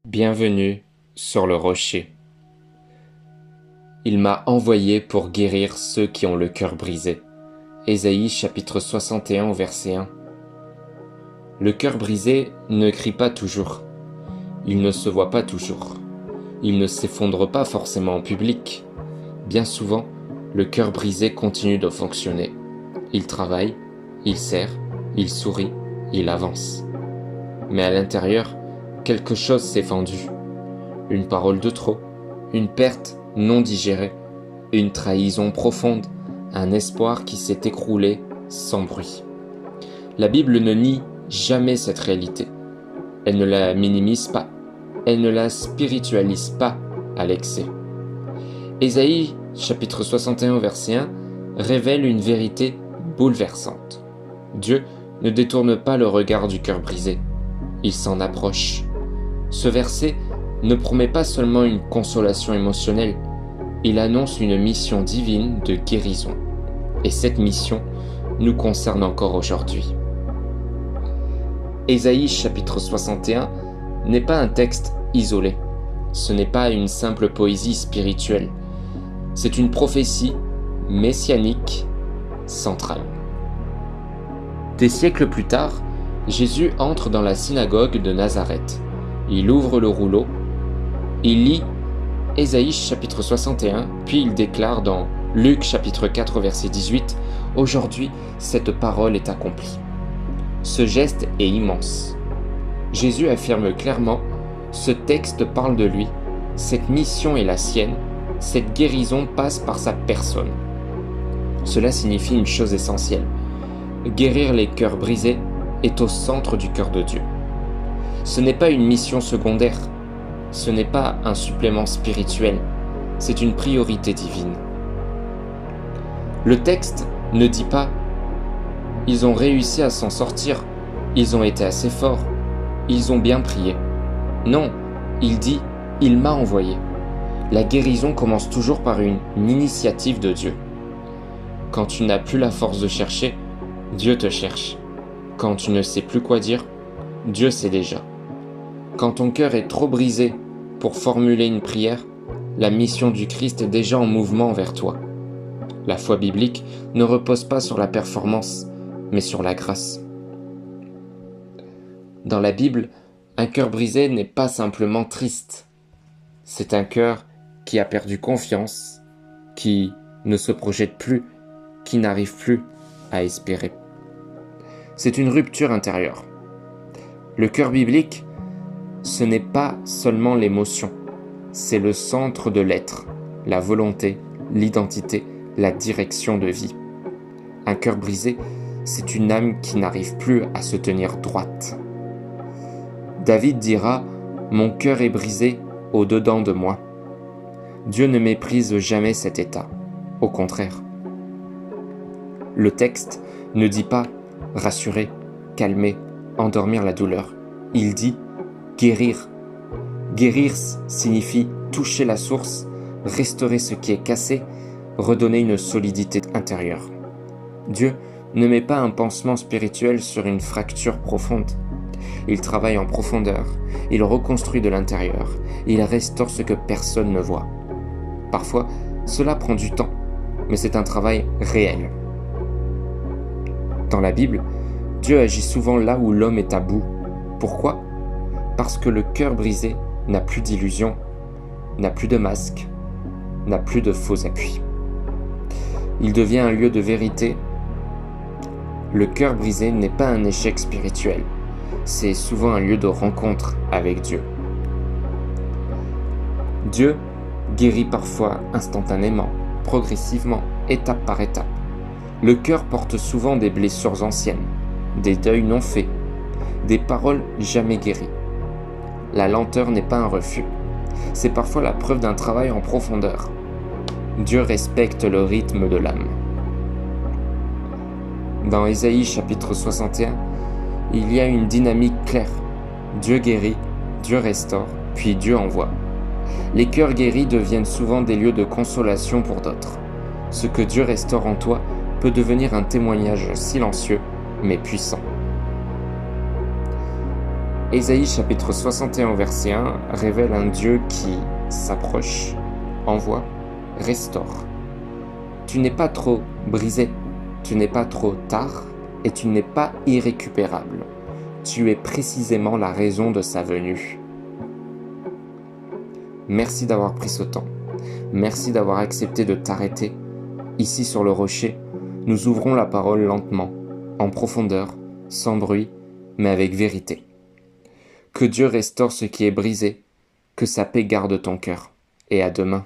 Bienvenue sur le rocher. Il m'a envoyé pour guérir ceux qui ont le cœur brisé. Ésaïe chapitre 61 verset 1. Le cœur brisé ne crie pas toujours. Il ne se voit pas toujours. Il ne s'effondre pas forcément en public. Bien souvent, le cœur brisé continue de fonctionner. Il travaille, il sert, il sourit, il avance. Mais à l'intérieur, quelque chose s'est fendu. Une parole de trop, une perte non digérée, une trahison profonde, un espoir qui s'est écroulé sans bruit. La Bible ne nie jamais cette réalité. Elle ne la minimise pas. Elle ne la spiritualise pas à l'excès. Ésaïe, chapitre 61, verset 1, révèle une vérité bouleversante. Dieu ne détourne pas le regard du cœur brisé. Il s'en approche. Ce verset ne promet pas seulement une consolation émotionnelle, il annonce une mission divine de guérison. Et cette mission nous concerne encore aujourd'hui. Ésaïe chapitre 61 n'est pas un texte isolé. Ce n'est pas une simple poésie spirituelle. C'est une prophétie messianique centrale. Des siècles plus tard, Jésus entre dans la synagogue de Nazareth. Il ouvre le rouleau, il lit Ésaïe chapitre 61, puis il déclare dans Luc chapitre 4 verset 18 « Aujourd'hui, cette parole est accomplie ». Ce geste est immense. Jésus affirme clairement « Ce texte parle de lui, cette mission est la sienne, cette guérison passe par sa personne ». Cela signifie une chose essentielle. Guérir les cœurs brisés est au centre du cœur de Dieu. Ce n'est pas une mission secondaire, ce n'est pas un supplément spirituel, c'est une priorité divine. Le texte ne dit pas « ils ont réussi à s'en sortir, ils ont été assez forts, ils ont bien prié ». Non, il dit « il m'a envoyé ». La guérison commence toujours par une initiative de Dieu. Quand tu n'as plus la force de chercher, Dieu te cherche. Quand tu ne sais plus quoi dire, Dieu sait déjà. Quand ton cœur est trop brisé pour formuler une prière, la mission du Christ est déjà en mouvement vers toi. La foi biblique ne repose pas sur la performance, mais sur la grâce. Dans la Bible, un cœur brisé n'est pas simplement triste. C'est un cœur qui a perdu confiance, qui ne se projette plus, qui n'arrive plus à espérer. C'est une rupture intérieure. Le cœur biblique, ce n'est pas seulement l'émotion, c'est le centre de l'être, la volonté, l'identité, la direction de vie. Un cœur brisé, c'est une âme qui n'arrive plus à se tenir droite. David dira « Mon cœur est brisé au-dedans de moi ». Dieu ne méprise jamais cet état, au contraire. Le texte ne dit pas « rassurer, calmer, endormir la douleur ». Il dit « guérir ». Guérir signifie toucher la source, restaurer ce qui est cassé, redonner une solidité intérieure. Dieu ne met pas un pansement spirituel sur une fracture profonde. Il travaille en profondeur, il reconstruit de l'intérieur, il restaure ce que personne ne voit. Parfois, cela prend du temps, mais c'est un travail réel. Dans la Bible, Dieu agit souvent là où l'homme est à bout. Pourquoi ? Parce que le cœur brisé n'a plus d'illusions, n'a plus de masque, n'a plus de faux appuis. Il devient un lieu de vérité. Le cœur brisé n'est pas un échec spirituel, c'est souvent un lieu de rencontre avec Dieu. Dieu guérit parfois instantanément, progressivement, étape par étape. Le cœur porte souvent des blessures anciennes, des deuils non faits, des paroles jamais guéries. La lenteur n'est pas un refus, c'est parfois la preuve d'un travail en profondeur. Dieu respecte le rythme de l'âme. Dans Ésaïe chapitre 61, il y a une dynamique claire. Dieu guérit, Dieu restaure, puis Dieu envoie. Les cœurs guéris deviennent souvent des lieux de consolation pour d'autres. Ce que Dieu restaure en toi peut devenir un témoignage silencieux, mais puissant. Ésaïe chapitre 61 verset 1 révèle un Dieu qui s'approche, envoie, restaure. Tu n'es pas trop brisé, tu n'es pas trop tard et tu n'es pas irrécupérable. Tu es précisément la raison de sa venue. Merci d'avoir pris ce temps. Merci d'avoir accepté de t'arrêter. Ici sur le rocher, nous ouvrons la parole lentement, en profondeur, sans bruit, mais avec vérité. Que Dieu restaure ce qui est brisé, que sa paix garde ton cœur. Et à demain.